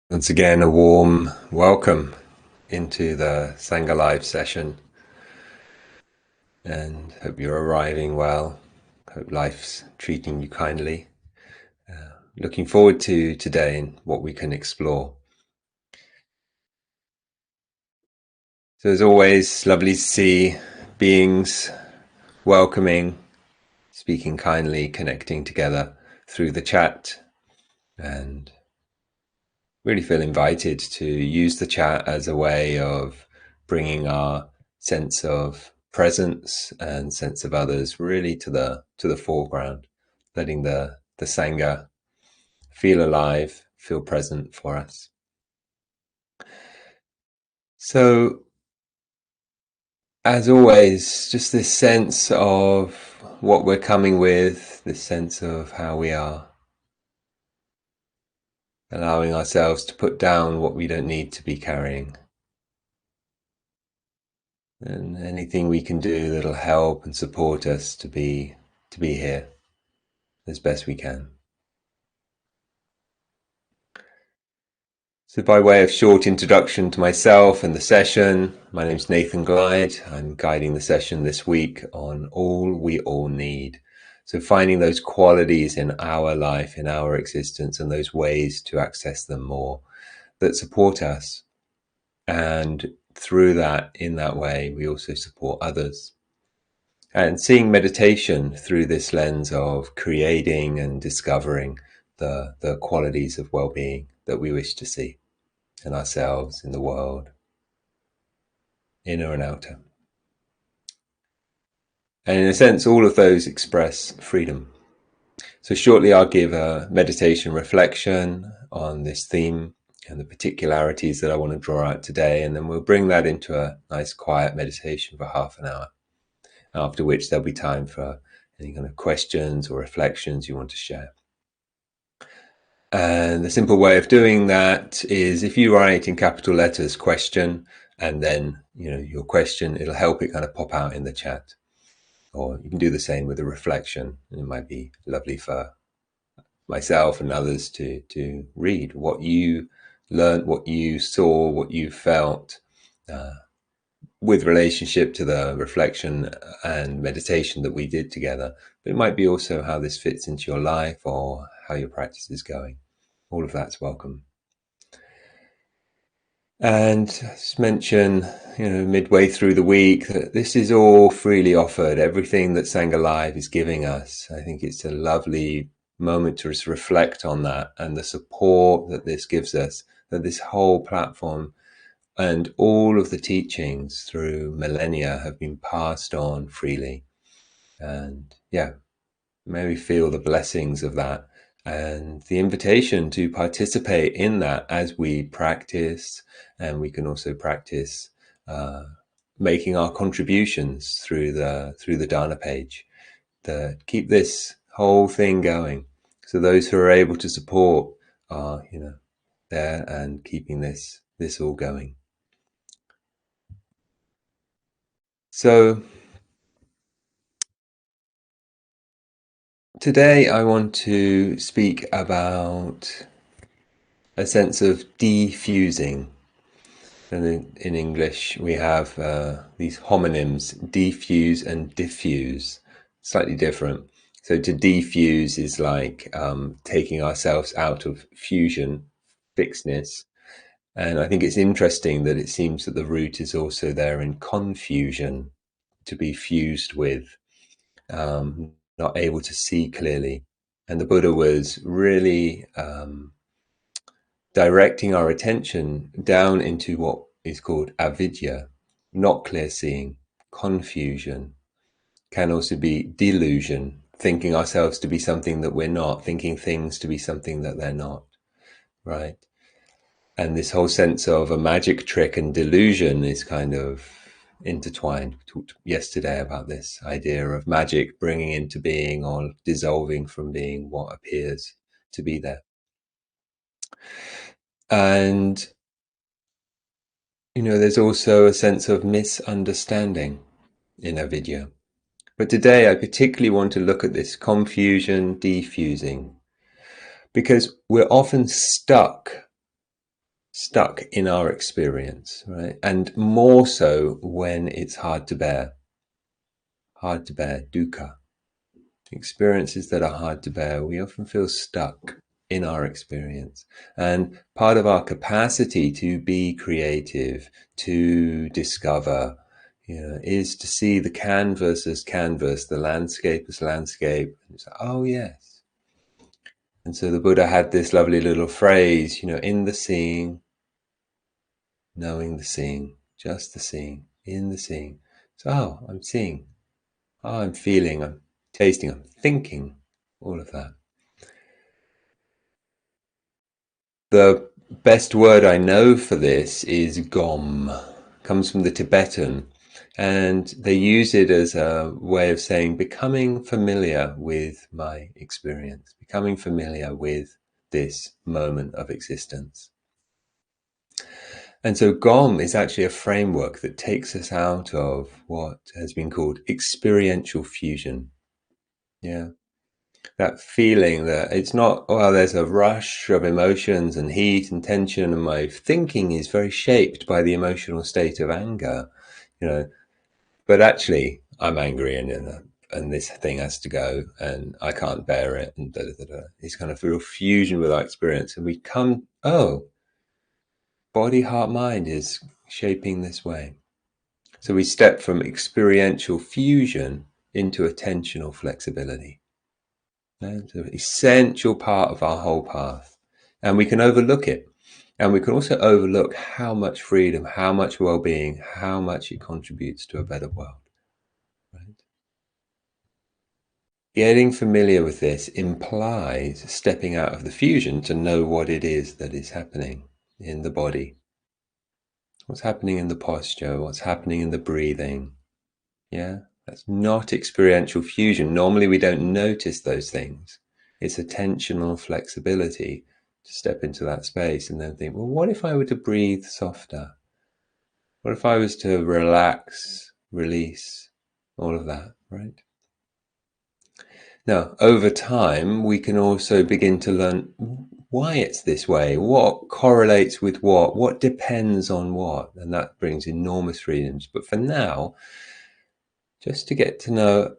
Once again, a warm welcome into the Sangha Live session, and hope you're arriving well. Hope life's treating you kindly. Looking forward to today and what we can explore. So, as always, lovely to see beings welcoming, speaking kindly, connecting together through the chat, and really feel invited to use the chat as a way of bringing our sense of presence and sense of others really to the foreground, letting the sangha feel alive, feel present for us. So, as always, just this sense of what we're coming with, this sense of how we are, allowing ourselves to put down what we don't need to be carrying. And anything we can do that'll help and support us to be here as best we can. So by way of short introduction to myself and the session, my name is Nathan Glyde. I'm guiding the session this week on all we all need. So finding those qualities in our life, in our existence, and those ways to access them more that support us. And through that, in that way, we also support others. And seeing meditation through this lens of creating and discovering the qualities of well-being that we wish to see in ourselves, in the world, inner and outer. And in a sense, all of those express freedom. So shortly I'll give a meditation reflection on this theme and the particularities that I want to draw out today, and then we'll bring that into a nice quiet meditation for half an hour, after which there'll be time for any kind of questions or reflections you want to share. And the simple way of doing that is if you write in capital letters question, and then your question, it'll help it kind of pop out in the chat. Or you can do the same with a reflection. It might be lovely for myself and others to read what you learned, what you saw, what you felt with relationship to the reflection and meditation that we did together. But it might be also how this fits into your life or how your practice is going. All of that's welcome. And just mention, midway through the week that this is all freely offered. Everything that Sangha Live is giving us. I think it's a lovely moment to just reflect on that and the support that this gives us, that this whole platform and all of the teachings through millennia have been passed on freely. And may we feel the blessings of that and the invitation to participate in that as we practice. And we can also practice making our contributions through the Dana page that keep this whole thing going. So those who are able to support are, there and keeping this all going. So today I want to speak about a sense of defusing. And in English, we have these homonyms, defuse and diffuse, slightly different. So to defuse is like taking ourselves out of fusion, fixedness. And I think it's interesting that it seems that the root is also there in confusion, to be fused with, not able to see clearly. And the Buddha was really directing our attention down into what is called avidya, not clear seeing, confusion, can also be delusion, thinking ourselves to be something that we're not, thinking things to be something that they're not, right? And this whole sense of a magic trick and delusion is kind of intertwined. We talked yesterday about this idea of magic bringing into being or dissolving from being what appears to be there. And there's also a sense of misunderstanding in avidya. But today I particularly want to look at this confusion, defusing, because we're often stuck stuck in our experience, right? And more so when it's hard to bear, dukkha. Experiences that are hard to bear, we often feel stuck in our experience. And part of our capacity to be creative, to discover, is to see the canvas as canvas, the landscape as landscape. And it's like, oh, yes. And so the Buddha had this lovely little phrase, in the seeing, knowing the seeing, just the seeing, in the seeing. So, oh, I'm seeing. Oh, I'm feeling, I'm tasting, I'm thinking, all of that. The best word I know for this is gom. It comes from the Tibetan, and they use it as a way of saying becoming familiar with my experience, becoming familiar with this moment of existence. And so gom is actually a framework that takes us out of what has been called experiential fusion. Yeah. That feeling that it's not, well, there's a rush of emotions and heat and tension, and my thinking is very shaped by the emotional state of anger, but actually I'm angry and this thing has to go and I can't bear it, and da, da, da, da. It's kind of a real fusion with our experience, and we come, oh, body, heart, mind is shaping this way. So we step from experiential fusion into attentional flexibility. It's an essential part of our whole path. And we can overlook it. And we can also overlook how much freedom, how much well-being, how much it contributes to a better world. Right? Getting familiar with this implies stepping out of the fusion to know what it is that is happening in the body. What's happening in the posture, what's happening in the breathing. Yeah, that's not experiential fusion. Normally we don't notice those things. It's attentional flexibility to step into that space and then think, well, what if I were to breathe softer? What if I was to relax, release, all of that, right? Now, over time, we can also begin to learn why it's this way, what correlates with what depends on what, and that brings enormous freedoms. But for now, just to get to know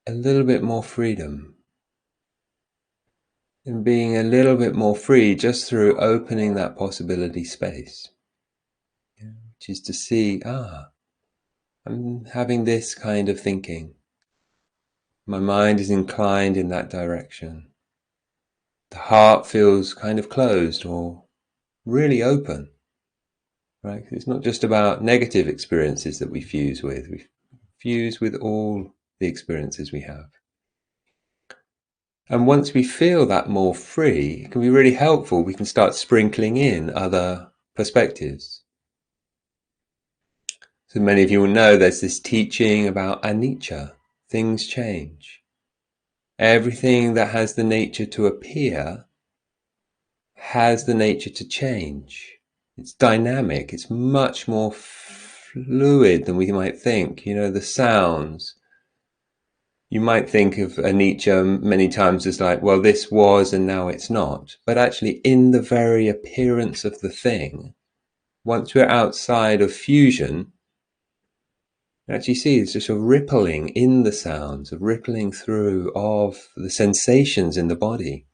a little bit more freedom and being a little bit more free just through opening that possibility space, which is to see, I'm having this kind of thinking. My mind is inclined in that direction. The heart feels kind of closed or really open, right? It's not just about negative experiences that we fuse with. We fuse with all the experiences we have. And once we feel that more free, it can be really helpful. We can start sprinkling in other perspectives. So many of you will know there's this teaching about anicca, things change. Everything that has the nature to appear has the nature to change. It's dynamic, it's much more fluid than we might think. The sounds. You might think of anicca many times as like, well, this was and now it's not. But actually, in the very appearance of the thing, once we're outside of fusion, you actually see it's just a rippling in the sounds, a rippling through of the sensations in the body.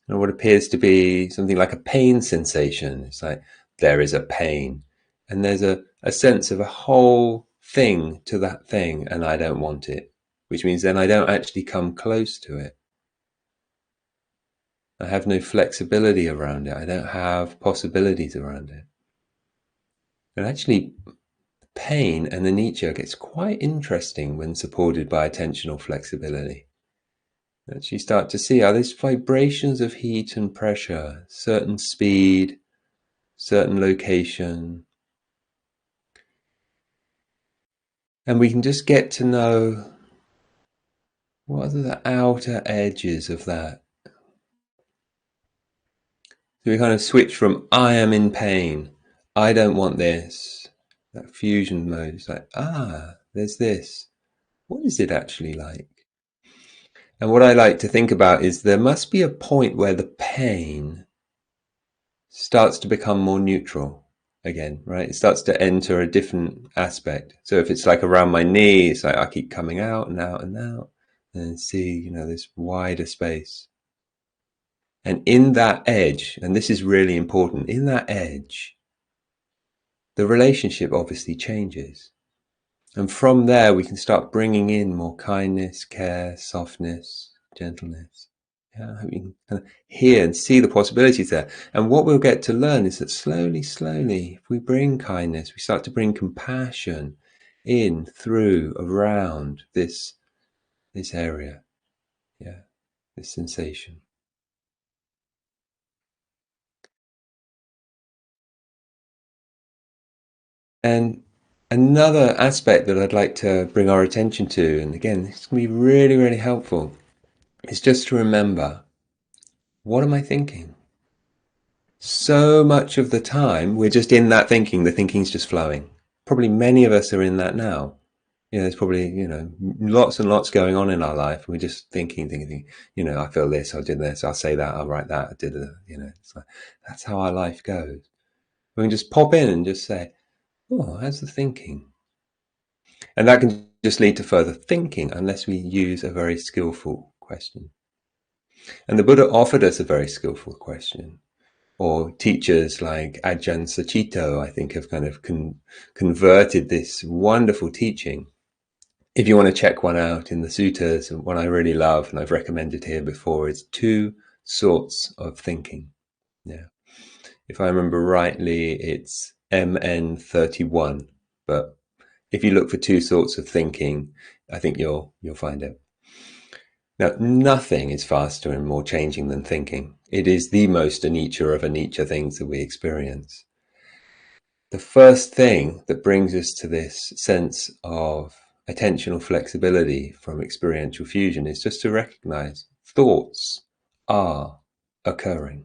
And what appears to be something like a pain sensation. It's like there is a pain. And there's a sense of a whole thing to that thing, and I don't want it. Which means then I don't actually come close to it. I have no flexibility around it. I don't have possibilities around it. And actually, pain and anicca gets quite interesting when supported by attentional flexibility. That you start to see how these vibrations of heat and pressure, certain speed, certain location, and we can just get to know what are the outer edges of that. So we kind of switch from I am in pain, I don't want this, that fusion mode. It's like, there's this. What is it actually like? And what I like to think about is there must be a point where the pain starts to become more neutral again, right? It starts to enter a different aspect. So if it's like around my knee, it's like I keep coming out and out and out, and then see, this wider space. And in that edge, and this is really important, in that edge, the relationship obviously changes. And from there, we can start bringing in more kindness, care, softness, gentleness. Yeah, we can kind of hear and see the possibilities there. And what we'll get to learn is that slowly, slowly, if we bring kindness, we start to bring compassion in, through, around this area. Yeah, this sensation. And another aspect that I'd like to bring our attention to, and again, this can be really, really helpful, is just to remember, what am I thinking? So much of the time, we're just in that thinking. The thinking's just flowing. Probably many of us are in that now. There's probably, lots and lots going on in our life. We're just thinking, I feel this, I'll do this, I'll say that, I'll write that, I did it, it's like, that's how our life goes. We can just pop in and just say, oh, how's the thinking? And that can just lead to further thinking unless we use a very skillful question. And the Buddha offered us a very skillful question. Or teachers like Ajahn Sachito, I think, have kind of converted this wonderful teaching. If you want to check one out in the suttas, and one I really love, and I've recommended here before, is 2 sorts of thinking. Yeah. If I remember rightly, it's MN 31. But if you look for 2 sorts of thinking, I think you'll find it. Now, nothing is faster and more changing than thinking. It is the most anicca of anicca things that we experience. The first thing that brings us to this sense of attentional flexibility from experiential fusion is just to recognize thoughts are occurring.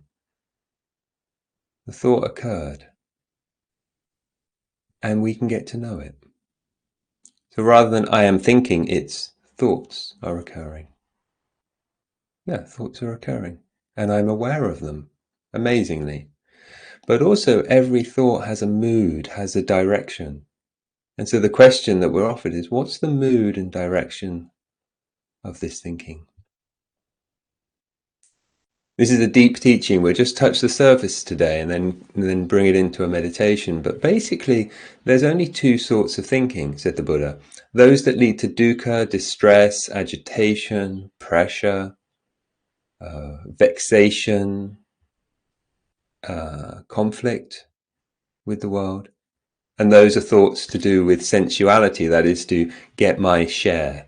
The thought occurred, and we can get to know it. So rather than I am thinking, it's thoughts are occurring. Yeah, thoughts are occurring, and I'm aware of them, amazingly. But also every thought has a mood, has a direction. And so the question that we're offered is, what's the mood and direction of this thinking? This is a deep teaching. We'll just touch the surface today and then bring it into a meditation. But basically, there's only 2 sorts of thinking, said the Buddha. Those that lead to dukkha, distress, agitation, pressure, vexation, conflict with the world. And those are thoughts to do with sensuality, that is to get my share,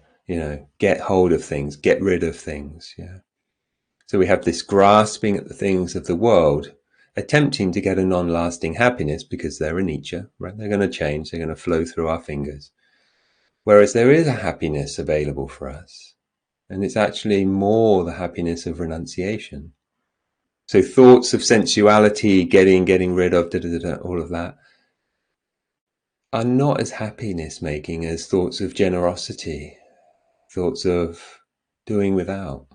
get hold of things, get rid of things. Yeah. So we have this grasping at the things of the world, attempting to get a non-lasting happiness because they're anicca, right? They're going to change, they're going to flow through our fingers. Whereas there is a happiness available for us, and it's actually more the happiness of renunciation. So thoughts of sensuality, getting rid of, all of that, are not as happiness making as thoughts of generosity, thoughts of doing without,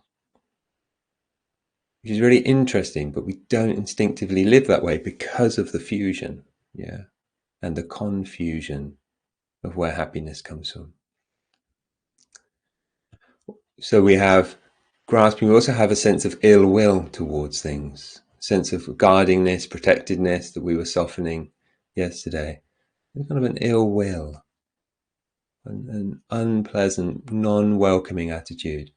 which is really interesting, but we don't instinctively live that way because of the fusion, yeah, and the confusion of where happiness comes from. So we have grasping, we also have a sense of ill will towards things, a sense of guardingness, protectedness that we were softening yesterday. There's kind of an ill will, an unpleasant, non-welcoming attitude.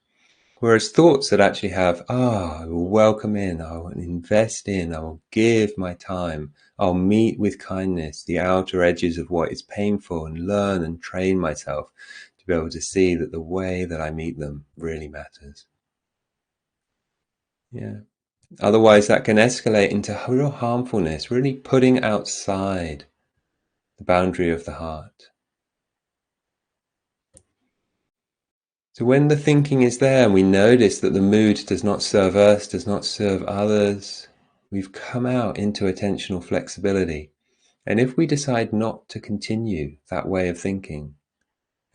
Whereas thoughts that actually have, I will welcome in, I will invest in, I will give my time, I'll meet with kindness the outer edges of what is painful and learn and train myself to be able to see that the way that I meet them really matters. Yeah. Otherwise, that can escalate into real harmfulness, really putting outside the boundary of the heart. So when the thinking is there and we notice that the mood does not serve us, does not serve others, we've come out into attentional flexibility. And if we decide not to continue that way of thinking,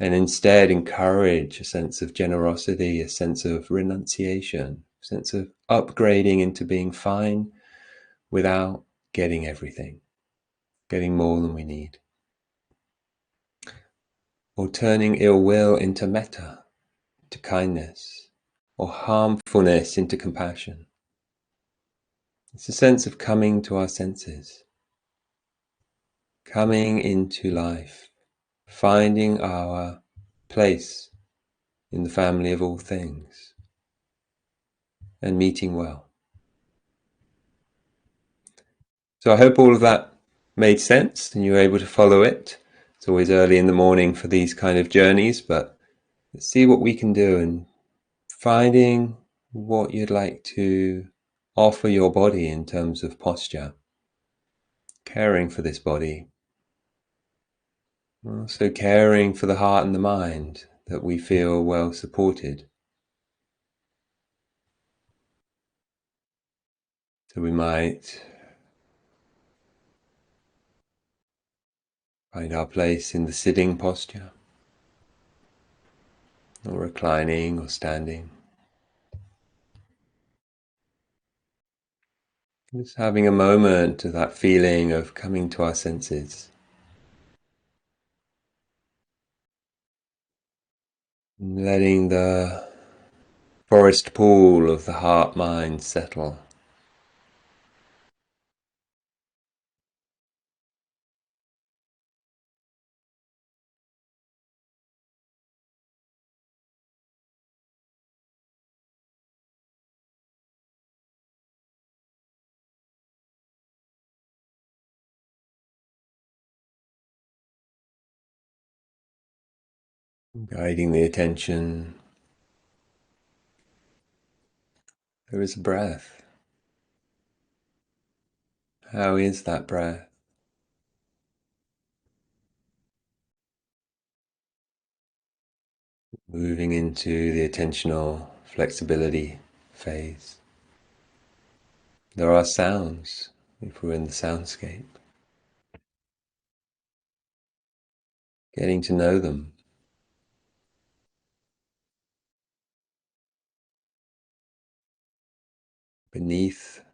and instead encourage a sense of generosity, a sense of renunciation, a sense of upgrading into being fine without getting everything, getting more than we need. Or turning ill will into metta, into kindness, or harmfulness into compassion. It's a sense of coming to our senses, coming into life, finding our place in the family of all things, and meeting well. So I hope all of that made sense and you were able to follow it. It's always early in the morning for these kind of journeys, but let's see what we can do and finding what you'd like to offer your body in terms of posture, caring for this body, also caring for the heart and the mind, that we feel well supported. So we might find our place in the sitting posture, or reclining or standing. Just having a moment of that feeling of coming to our senses. Letting the forest pool of the heart-mind settle. Guiding the attention. There is a breath. How is that breath? Moving into the attentional flexibility phase. There are sounds, if we're in the soundscape. Getting to know them. Beneath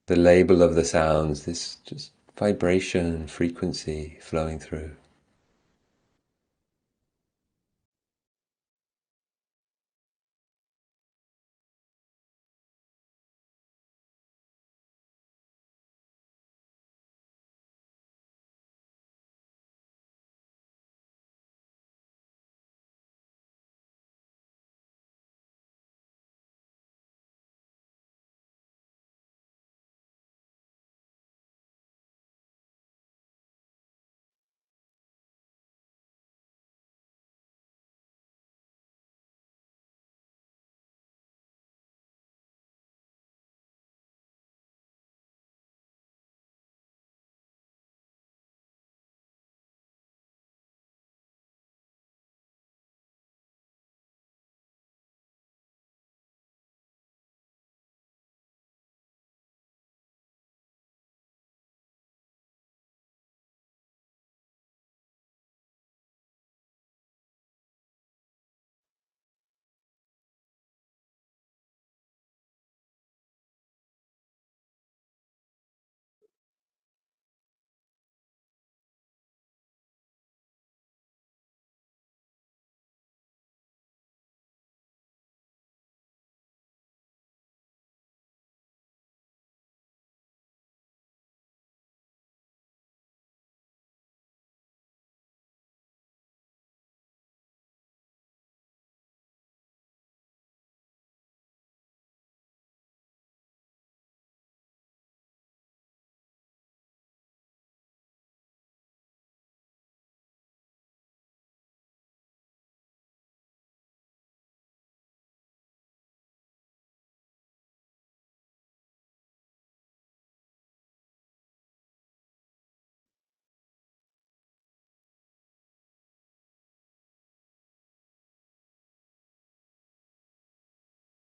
the label of the sounds, this just vibration, frequency flowing through.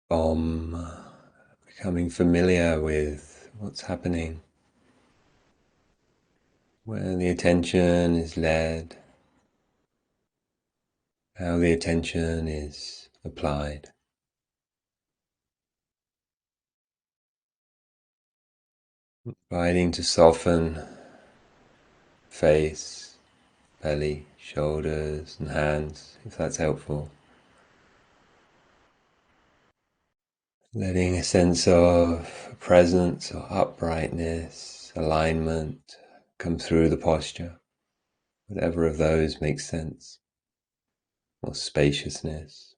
Om, becoming familiar with what's happening, where the attention is led, how the attention is applied. Inviting to soften face, belly, shoulders, and hands, if that's helpful. Letting a sense of presence or uprightness, alignment come through the posture, whatever of those makes sense, or spaciousness.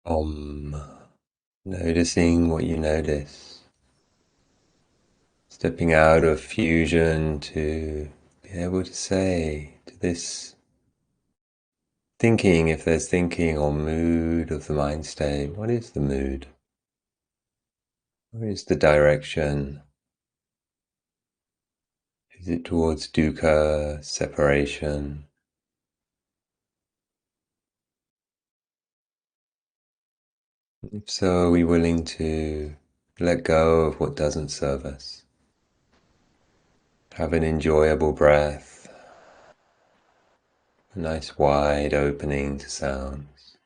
Om. Noticing what you notice. Stepping out of fusion to be able to say to this thinking, if there's thinking or mood of the mind state, what is the mood? Where is the direction? Is it towards dukkha, separation? If so, are we willing to let go of what doesn't serve us? Have an enjoyable breath, a nice wide opening to sounds,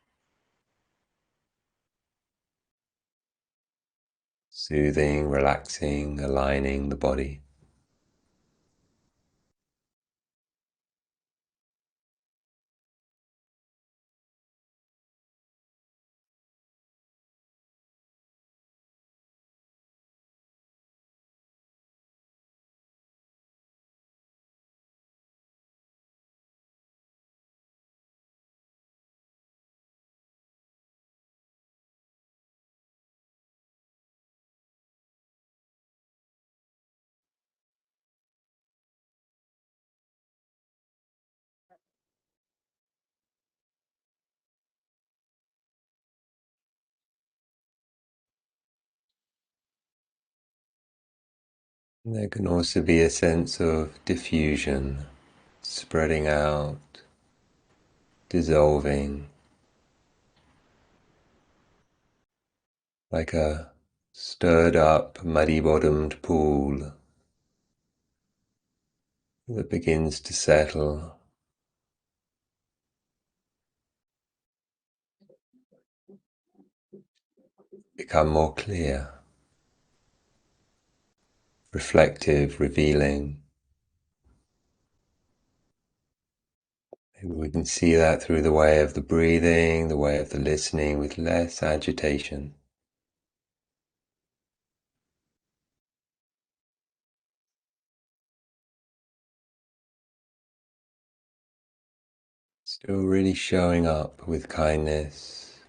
soothing, relaxing, aligning the body. And there can also be a sense of diffusion, spreading out, dissolving, like a stirred up, muddy bottomed pool that begins to settle, become more clear, reflective, revealing. Maybe we can see that through the way of the breathing, the way of the listening, with less agitation. Still really showing up with kindness,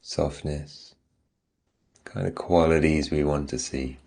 softness, kind of qualities we want to see.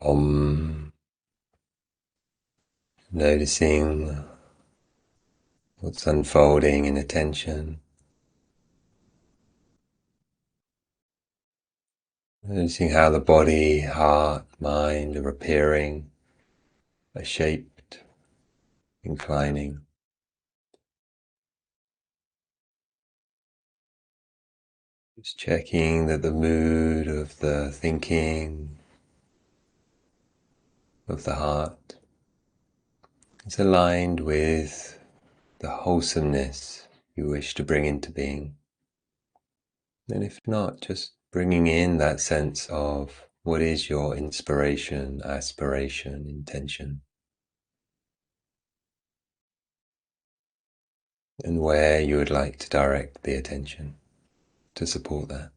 Om, noticing what's unfolding in attention, noticing how the body, heart, mind are appearing, are shaped, inclining. Just checking that the mood of the thinking, of the heart, is aligned with the wholesomeness you wish to bring into being. And if not, just bringing in that sense of what is your inspiration, aspiration, intention, and where you would like to direct the attention to support that.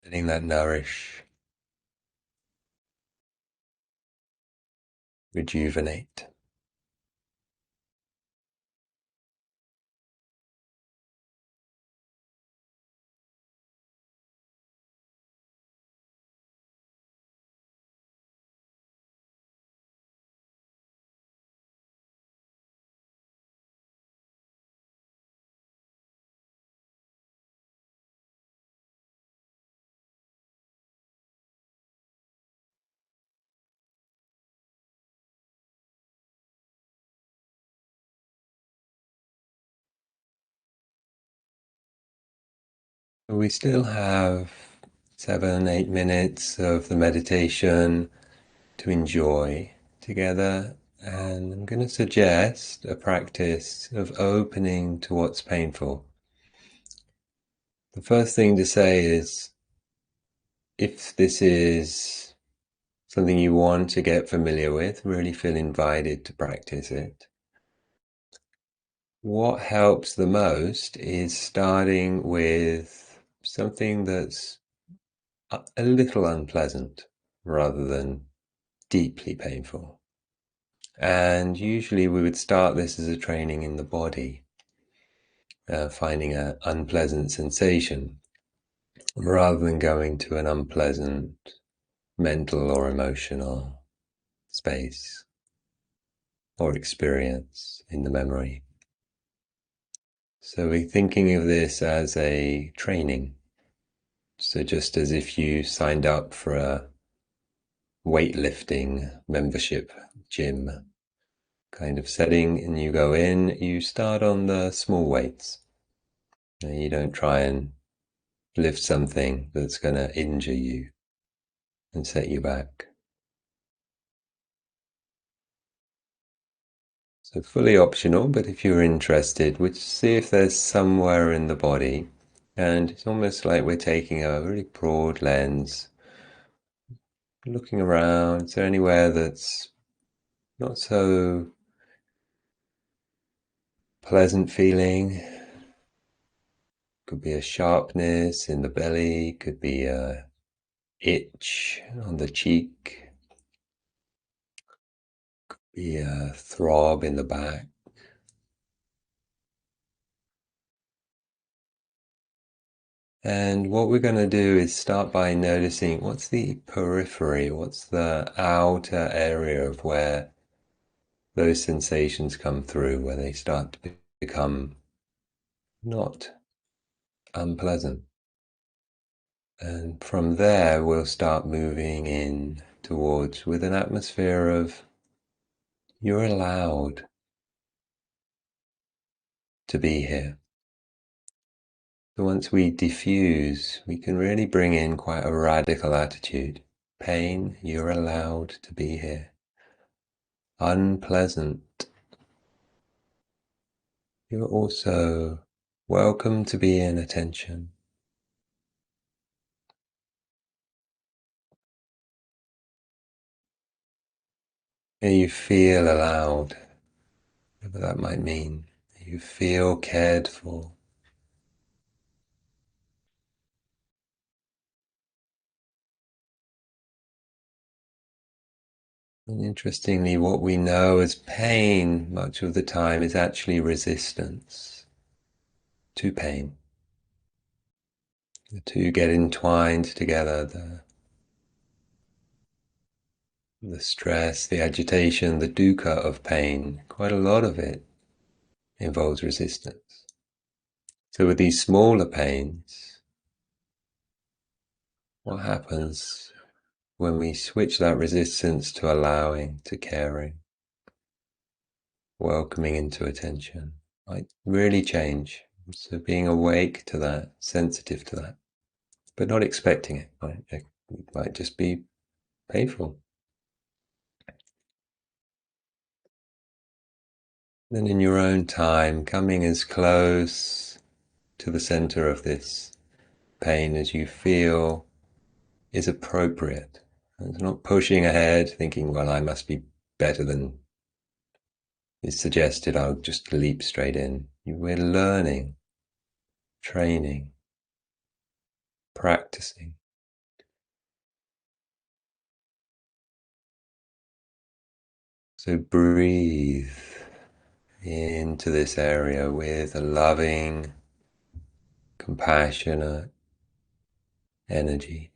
Letting that nourish, rejuvenate. We still have 7, 8 minutes of the meditation to enjoy together, and I'm going to suggest a practice of opening to what's painful. The first thing to say is, if this is something you want to get familiar with, really feel invited to practice it. What helps the most is starting with something that's a little unpleasant rather than deeply painful. And usually we would start this as a training in the body, finding an unpleasant sensation rather than going to an unpleasant mental or emotional space or experience in the memory. So we're thinking of this as a training. So just as if you signed up for a weightlifting membership gym kind of setting and you go in, you start on the small weights. You don't try and lift something that's going to injure you and set you back. So fully optional, but if you're interested, we'll see if there's somewhere in the body, and it's almost like we're taking a really broad lens, looking around. Is there anywhere that's not so pleasant feeling? Could be a sharpness in the belly, could be a itch on the cheek, be a throb in the back. And what we're going to do is start by noticing what's the periphery, what's the outer area of where those sensations come through, where they start to become not unpleasant. And from there, we'll start moving in towards with an atmosphere of you're allowed to be here. So once we diffuse, we can really bring in quite a radical attitude. Pain, you're allowed to be here. Unpleasant, you're also welcome to be in attention. May you feel allowed, whatever that might mean. May you feel cared for. And interestingly, what we know as pain much of the time is actually resistance to pain. The two get entwined together. The stress, the agitation, the dukkha of pain, quite a lot of it involves resistance. So with these smaller pains, what happens when we switch that resistance to allowing, to caring, welcoming into attention, might really change. So being awake to that, sensitive to that, but not expecting it. It might just be painful. Then in your own time, coming as close to the center of this pain as you feel is appropriate. It's not pushing ahead, thinking, well, I must be better than is suggested. I'll just leap straight in. We're learning, training, practicing. So breathe into this area with a loving, compassionate energy.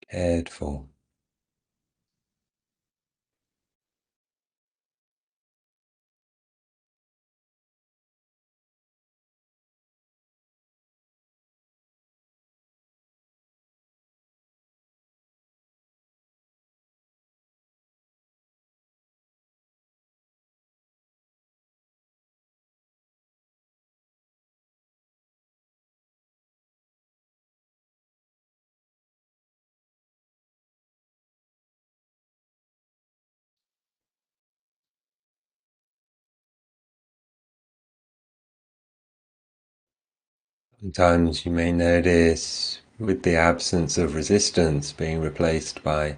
Cared for. Sometimes you may notice with the absence of resistance being replaced by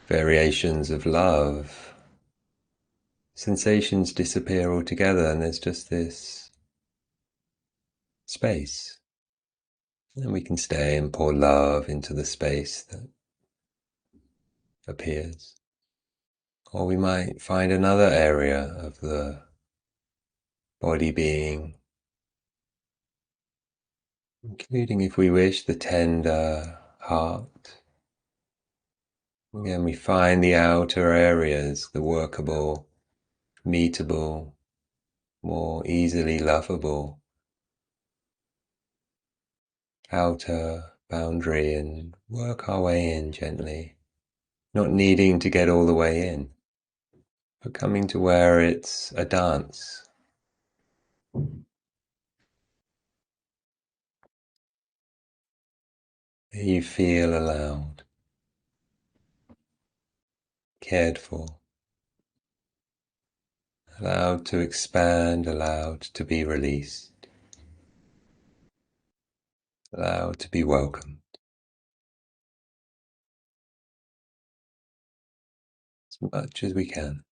variations of love, sensations disappear altogether and there's just this space. And we can stay and pour love into the space that appears. Or we might find another area of the body being, including, if we wish, the tender heart. Again, we find the outer areas, the workable, meetable, more easily lovable outer boundary and work our way in gently, not needing to get all the way in, but coming to where it's a dance. You feel allowed, cared for, allowed to expand, allowed to be released, allowed to be welcomed as much as we can.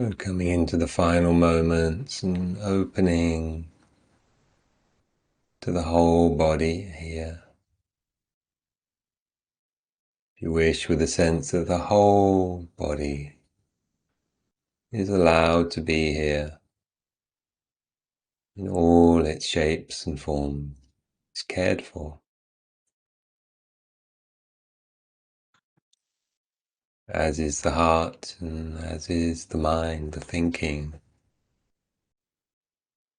So coming into the final moments and opening to the whole body here. If you wish, with a sense that the whole body is allowed to be here in all its shapes and forms. It's cared for, as is the heart and as is the mind, the thinking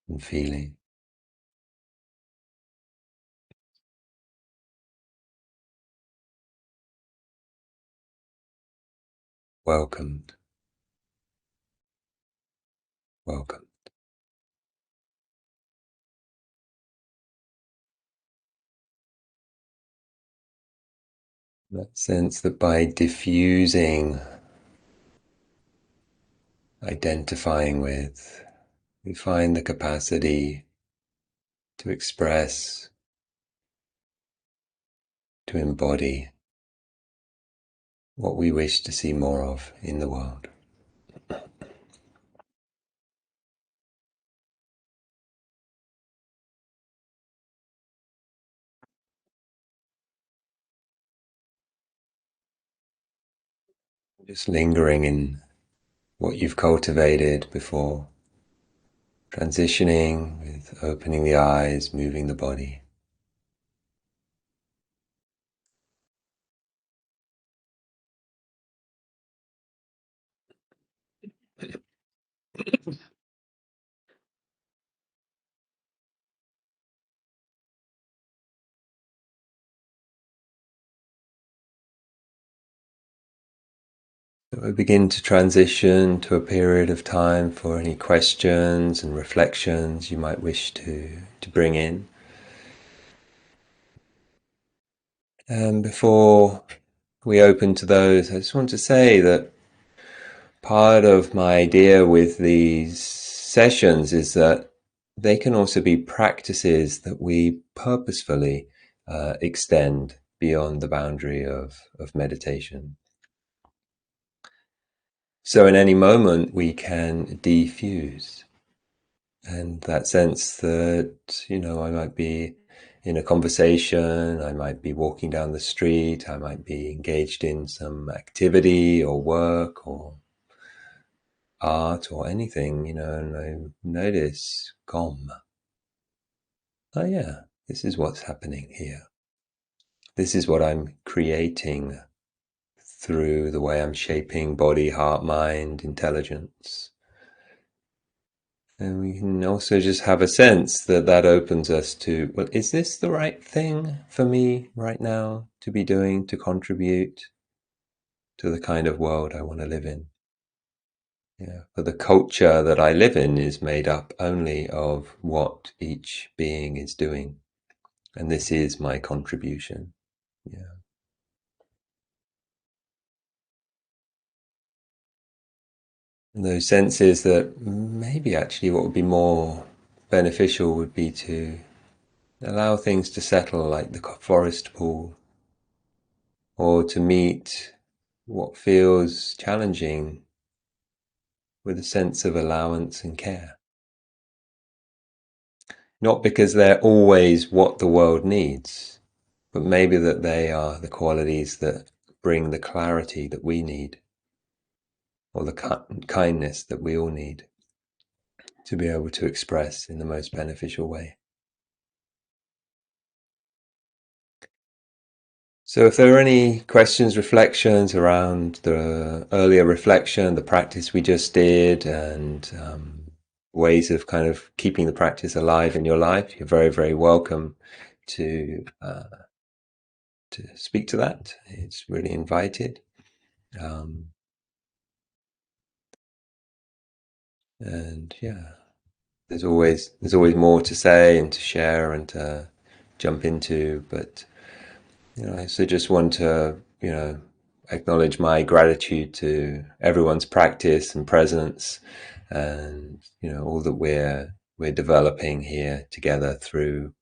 and feeling. Welcomed, welcome. That sense that by diffusing, identifying with, we find the capacity to express, to embody what we wish to see more of in the world. Just lingering in what you've cultivated before, transitioning with opening the eyes, moving the body. So we begin to transition to a period of time for any questions and reflections you might wish to bring in. And before we open to those, I just want to say that part of my idea with these sessions is that they can also be practices that we purposefully extend beyond the boundary of meditation. So in any moment we can defuse. And that sense that, I might be in a conversation, I might be walking down the street, I might be engaged in some activity or work or art or anything, and I notice calm. Oh yeah, this is what's happening here. This is what I'm creating through the way I'm shaping body, heart, mind, intelligence. And we can also just have a sense that that opens us to, well, is this the right thing for me right now to be doing to contribute to the kind of world I want to live in? Yeah, but the culture that I live in is made up only of what each being is doing. And this is my contribution. Yeah. And those senses that maybe actually what would be more beneficial would be to allow things to settle like the forest pool, or to meet what feels challenging with a sense of allowance and care. Not because they're always what the world needs, but maybe that they are the qualities that bring the clarity that we need, or the kindness that we all need to be able to express in the most beneficial way. So if there are any questions, reflections around the earlier reflection, the practice we just did, and ways of kind of keeping the practice alive in your life, you're very, very welcome to speak to that. It's really invited. Um, and yeah, there's always more to say and to share and to jump into, but I so just want to acknowledge my gratitude to everyone's practice and presence, and all that we're developing here together through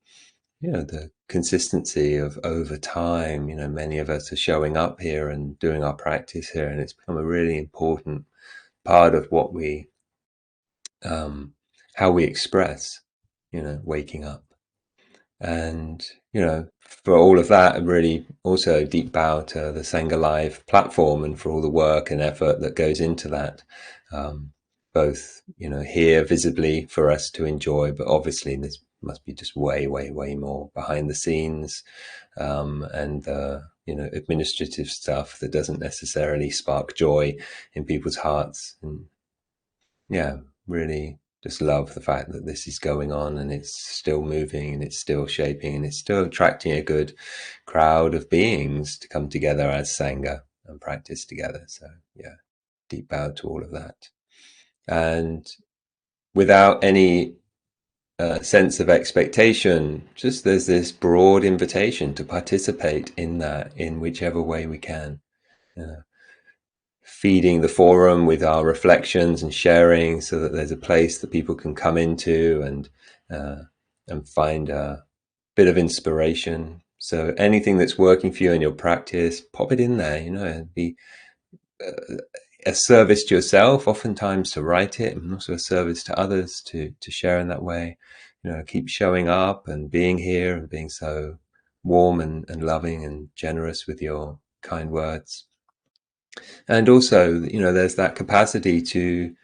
the consistency of over time. Many of us are showing up here and doing our practice here, and it's become a really important part of what we, how we express, waking up. And, for all of that, and really also deep bow to the Sangha Live platform and for all the work and effort that goes into that. Both, here visibly for us to enjoy, but obviously this must be just way, way, way more behind the scenes, and administrative stuff that doesn't necessarily spark joy in people's hearts. And yeah, really just love the fact that this is going on and it's still moving and it's still shaping and it's still attracting a good crowd of beings to come together as Sangha and practice together. So yeah, deep bow to all of that. And without any sense of expectation, just there's this broad invitation to participate in that in whichever way we can. Feeding the forum with our reflections and sharing, so that there's a place that people can come into and find a bit of inspiration. So anything that's working for you in your practice, pop it in there. And be a service to yourself, oftentimes to write it, and also a service to others to share in that way. Keep showing up and being here and being so warm and loving and generous with your kind words. And also, there's that capacity to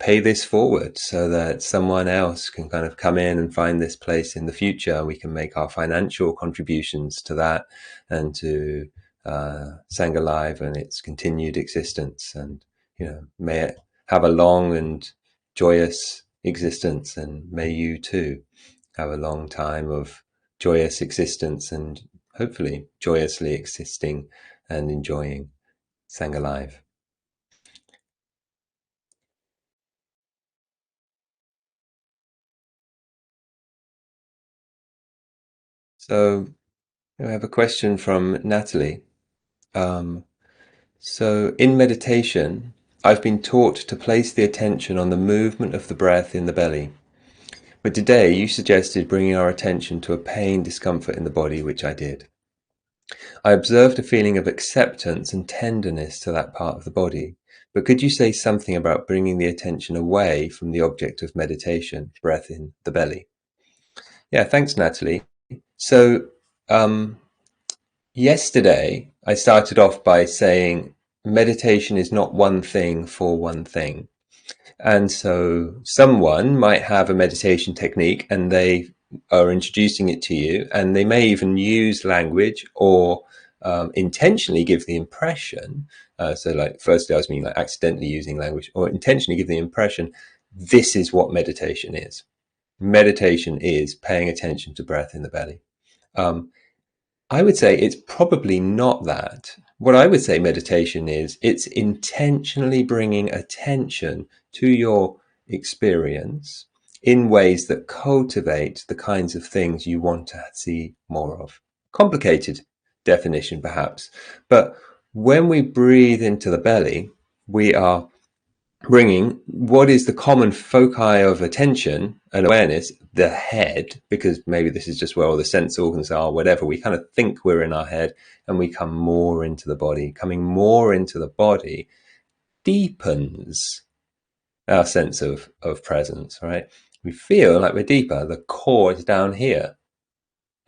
pay this forward so that someone else can kind of come in and find this place in the future. We can make our financial contributions to that and to Sangha Live and its continued existence. And, may it have a long and joyous existence. And may you too have a long time of joyous existence and hopefully joyously existing and enjoying Sangha Live. So I have a question from Natalie. So in meditation, I've been taught to place the attention on the movement of the breath in the belly. But today you suggested bringing our attention to a pain, discomfort in the body, which I did. I observed a feeling of acceptance and tenderness to that part of the body. But could you say something about bringing the attention away from the object of meditation, breath in the belly? Yeah, thanks, Natalie. So yesterday, I started off by saying meditation is not one thing for one thing. And so someone might have a meditation technique and they are introducing it to you, and they may even use language or intentionally give the impression. So like firstly, I was meaning like accidentally using language, or intentionally give the impression, this is what meditation is. Meditation is paying attention to breath in the belly. I would say it's probably not that. What I would say meditation is, it's intentionally bringing attention to your experience in ways that cultivate the kinds of things you want to see more of. Complicated definition, perhaps. But when we breathe into the belly, we are bringing what is the common foci of attention and awareness, the head, because maybe this is just where all the sense organs are, whatever. We kind of think we're in our head, and we come more into the body. Coming more into the body deepens our sense of presence, right? We feel like we're deeper. The core is down here.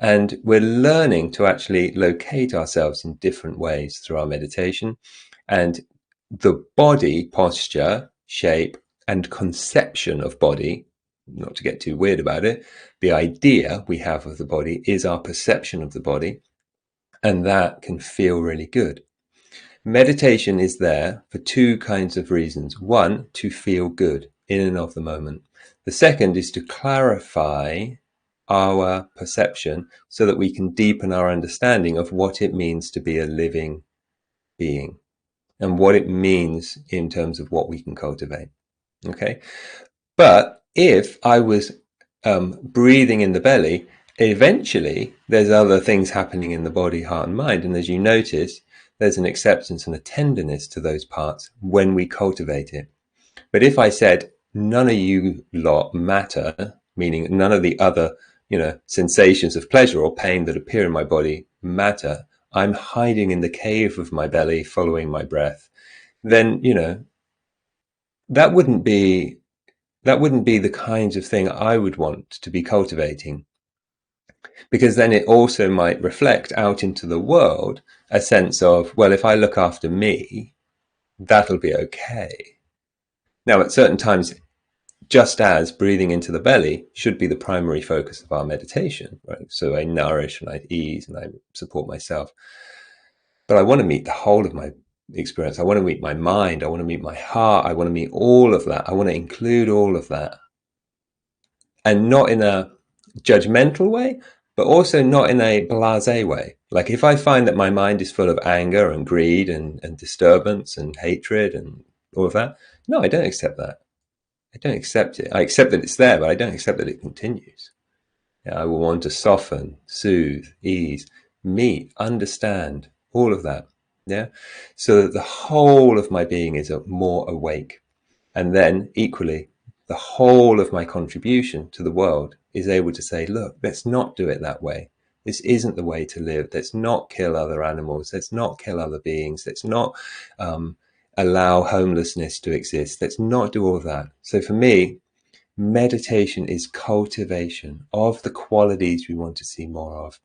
And we're learning to actually locate ourselves in different ways through our meditation. And the body posture, shape, and conception of body, not to get too weird about it, the idea we have of the body is our perception of the body, and that can feel really good. Meditation is there for two kinds of reasons. One, to feel good in and of the moment. The second is to clarify our perception so that we can deepen our understanding of what it means to be a living being and what it means in terms of what we can cultivate. Okay. But if I was breathing in the belly, eventually there's other things happening in the body, heart, and mind. And as you notice, there's an acceptance and a tenderness to those parts when we cultivate it. But if I said, none of you lot matter, meaning none of the other, sensations of pleasure or pain that appear in my body matter, I'm hiding in the cave of my belly, following my breath, then, that wouldn't be the kinds of thing I would want to be cultivating, because then it also might reflect out into the world a sense of, well, if I look after me, that'll be okay. Now, at certain times, just as breathing into the belly should be the primary focus of our meditation, right? So I nourish and I ease and I support myself. But I want to meet the whole of my experience. I want to meet my mind. I want to meet my heart. I want to meet all of that. I want to include all of that. And not in a judgmental way, but also not in a blasé way. Like if I find that my mind is full of anger and greed and disturbance and hatred and all of that, no, I don't accept that. I don't accept it. I accept that it's there, but I don't accept that it continues. Yeah, I will want to soften, soothe, ease, meet, understand, all of that. Yeah. So that the whole of my being is more awake. And then equally, the whole of my contribution to the world is able to say, look, let's not do it that way. This isn't the way to live. Let's not kill other animals. Let's not kill other beings. Let's not allow homelessness to exist. Let's not do all of that. So for me, meditation is cultivation of the qualities we want to see more of.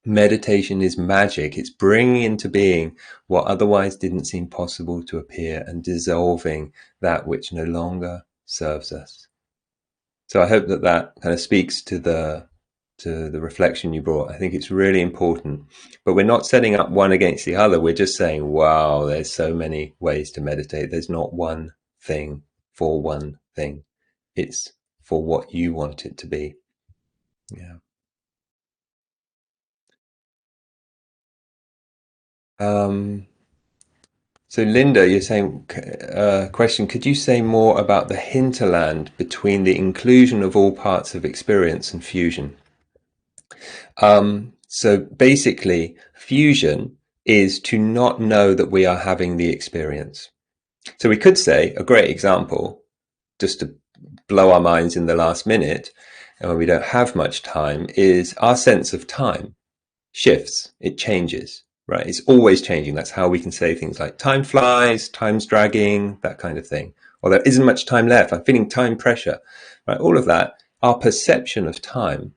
Meditation is magic. It's bringing into being what otherwise didn't seem possible to appear and dissolving that which no longer serves us. So I hope that that kind of speaks to the reflection you brought. I think it's really important, but we're not setting up one against the other. We're just saying, wow, there's so many ways to meditate. There's not one thing for one thing. It's for what you want it to be. Yeah. So Linda, you're saying, question, could you say more about the hinterland between the inclusion of all parts of experience and fusion? So basically, fusion is to not know that we are having the experience. So we could say a great example, just to blow our minds in the last minute, and when we don't have much time, is our sense of time shifts, it changes, right? It's always changing. That's how we can say things like time flies, time's dragging, that kind of thing. Or there isn't much time left. I'm feeling time pressure, right? All of that, our perception of time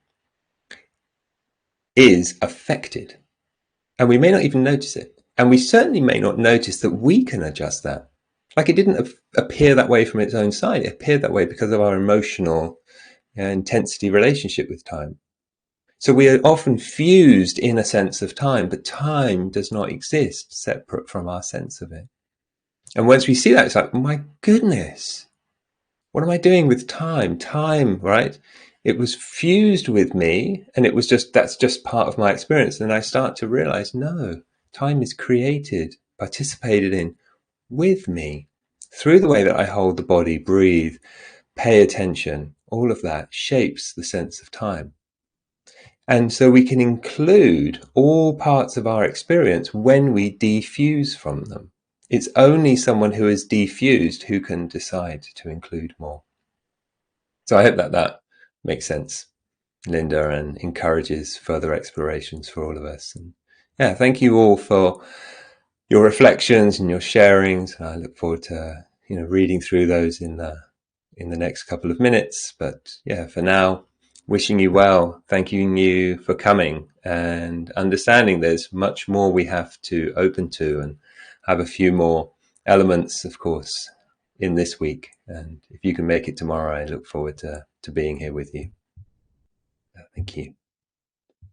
is affected, and we may not even notice it. And we certainly may not notice that we can adjust that. Like it didn't appear that way from its own side. It appeared that way because of our emotional intensity relationship with time. So we are often fused in a sense of time, but time does not exist separate from our sense of it. And once we see that, it's like, my goodness, what am I doing with time? Time, right? It was fused with me, and it was just, that's just part of my experience. And I start to realize, no, time is created, participated in with me through the way that I hold the body, breathe, pay attention. All of that shapes the sense of time. And so we can include all parts of our experience when we defuse from them. It's only someone who is defused who can decide to include more. So I hope that that makes sense, Linda, and encourages further explorations for all of us. And yeah, thank you all for your reflections and your sharings. I look forward to reading through those in the next couple of minutes. But yeah, for now, wishing you well, thanking you for coming and understanding there's much more we have to open to and have a few more elements, of course, in this week. And if you can make it tomorrow, I look forward to being here with you.